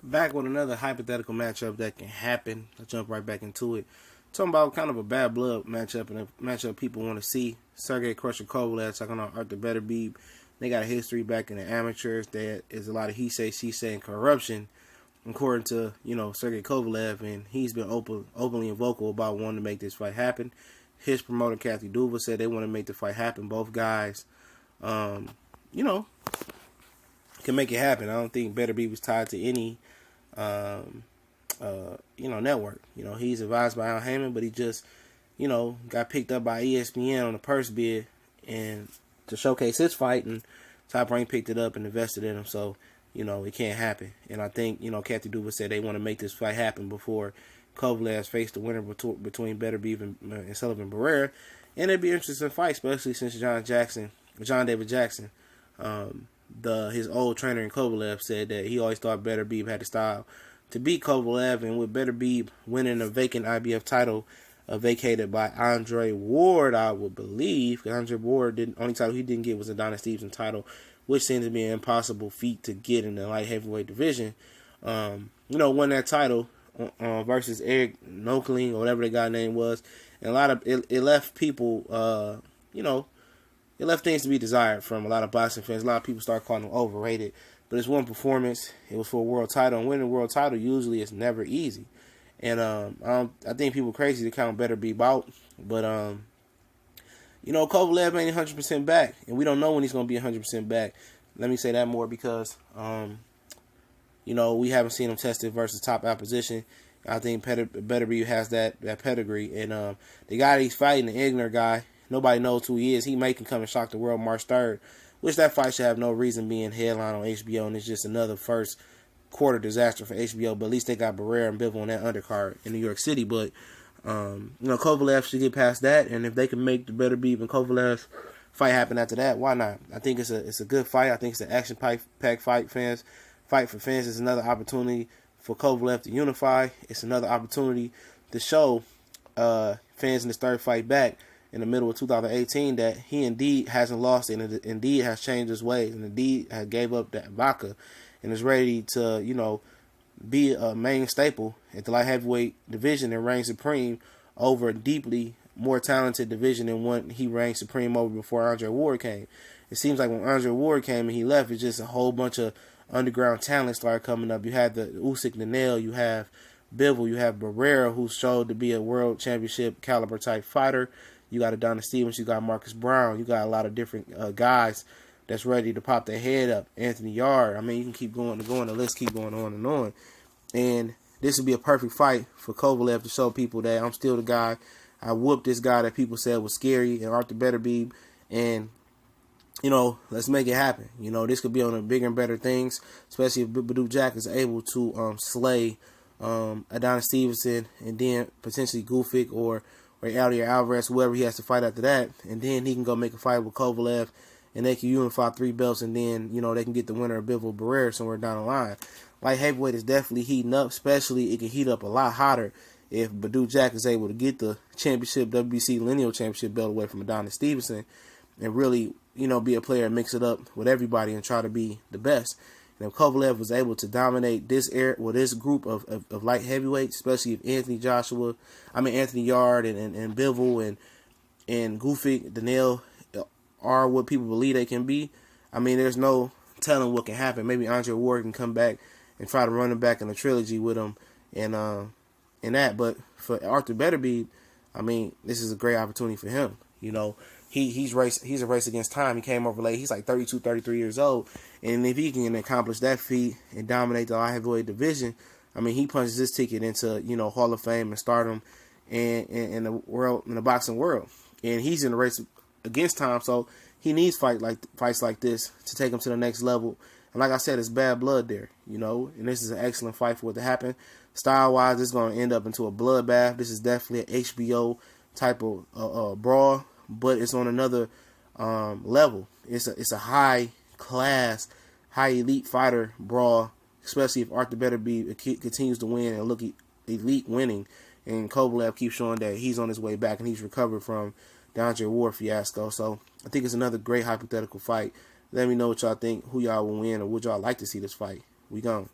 Back with another hypothetical matchup that can happen. I'll jump right back into it. Talking about kind of a bad blood matchup and a matchup people want to see. Sergey Crusher Kovalev taking on Artur Beterbiev. They got a history back in the amateurs. There is a lot of he say, she say, and corruption, according to Sergey Kovalev, and he's been openly and vocal about wanting to make this fight happen. His promoter Kathy Duva said they want to make the fight happen. Both guys, can make it happen. I don't think Beterbiev was tied to any network. He's advised by Al Heyman, but he just, got picked up by ESPN on a purse bid and to showcase his fight, and Top Rank picked it up and invested in him. So, it can't happen. And I think, Kathy Duva said they want to make this fight happen before Kovalev faced the winner between Beterbiev and Sullivan Barrera. And it'd be an interesting fight, especially since John David Jackson, his old trainer in Kovalev, said that he always thought Beterbiev had the style to beat Kovalev, and with Beterbiev winning a vacant IBF title vacated by Andre Ward, I would believe, because Andre Ward, only title he didn't get was the Adonis Stevenson title, which seems to be an impossible feat to get in the light heavyweight division. Won that title versus Eric Noekling, or whatever the guy's name was, and a lot of it left people, it left things to be desired from a lot of boxing fans. A lot of people start calling him overrated. But it's one performance. It was for a world title. And winning a world title usually is never easy. And I think people are crazy to count Beterbiev out. But, Kovalev ain't 100% back. And we don't know when he's going to be 100% back. Let me say that more because, we haven't seen him tested versus top opposition. I think Beterbiev has that pedigree. And the guy he's fighting, the Igner guy, nobody knows who he is. He may can come and shock the world March 3rd, which that fight should have no reason being headline on HBO, and it's just another first quarter disaster for HBO. But at least they got Barrera and Bivol on that undercard in New York City. But, Kovalev should get past that, and if they can make the Beterbiev and Kovalev fight happen after that, why not? I think it's a good fight. I think it's an action-packed fight. Fight for fans. It's another opportunity for Kovalev to unify. It's another opportunity to show fans in this third fight back in the middle of 2018 that he indeed hasn't lost and indeed has changed his ways and indeed has gave up that vodka and is ready to, be a main staple at the light heavyweight division and reign supreme over a deeply more talented division than what he reigned supreme over before Andre Ward came. It seems like when Andre Ward came and he left, it's just a whole bunch of underground talent started coming up. You had the Usyk, Nanel, you have Bivol, you have Barrera, who showed to be a world championship caliber type fighter. You got Adonis Stevens, you got Marcus Brown, you got a lot of different guys that's ready to pop their head up. Anthony Yard, you can keep going, the list keep going on and on. And this would be a perfect fight for Kovalev to show people that I'm still the guy. I whooped this guy that people said was scary, and Artur Beterbiev, and let's make it happen. This could be on the bigger and better things, especially if Badou Jack is able to slay Adonis Stevenson and then potentially Gufic or Aldier Alvarez, whoever he has to fight after that, and then he can go make a fight with Kovalev, and they can unify 3 belts, and then, they can get the winner of Bivol Barrera somewhere down the line. Light heavyweight is definitely heating up, especially it can heat up a lot hotter if Badou Jack is able to get the championship, WBC lineal championship belt away from Adonis Stevenson and really, be a player and mix it up with everybody and try to be the best. And if Kovalev was able to dominate this this group of light heavyweights, especially if Anthony Yard and Bivol and Gufic, Danelle are what people believe they can be, there's no telling what can happen. Maybe Andre Ward can come back and try to run him back in a trilogy with him and that. But for Artur Beterbiev, this is a great opportunity for him. He's a race against time. He came over late. He's like 32, 33 years old. And if he can accomplish that feat and dominate the light heavyweight division, he punches his ticket into, Hall of Fame and stardom and in the boxing world. And he's in a race against time, so he needs fights like this to take him to the next level. And like I said, it's bad blood there, and this is an excellent fight for it to happen. Style-wise, it's going to end up into a bloodbath. This is definitely an HBO type of brawl, but it's on another level. It's a high-class, high-elite fighter brawl, especially if Artur Beterbiev continues to win and look elite winning, and Kovalev keeps showing that he's on his way back and he's recovered from the Andre Ward fiasco. So I think it's another great hypothetical fight. Let me know what y'all think, who y'all will win, or would y'all like to see this fight. We gone.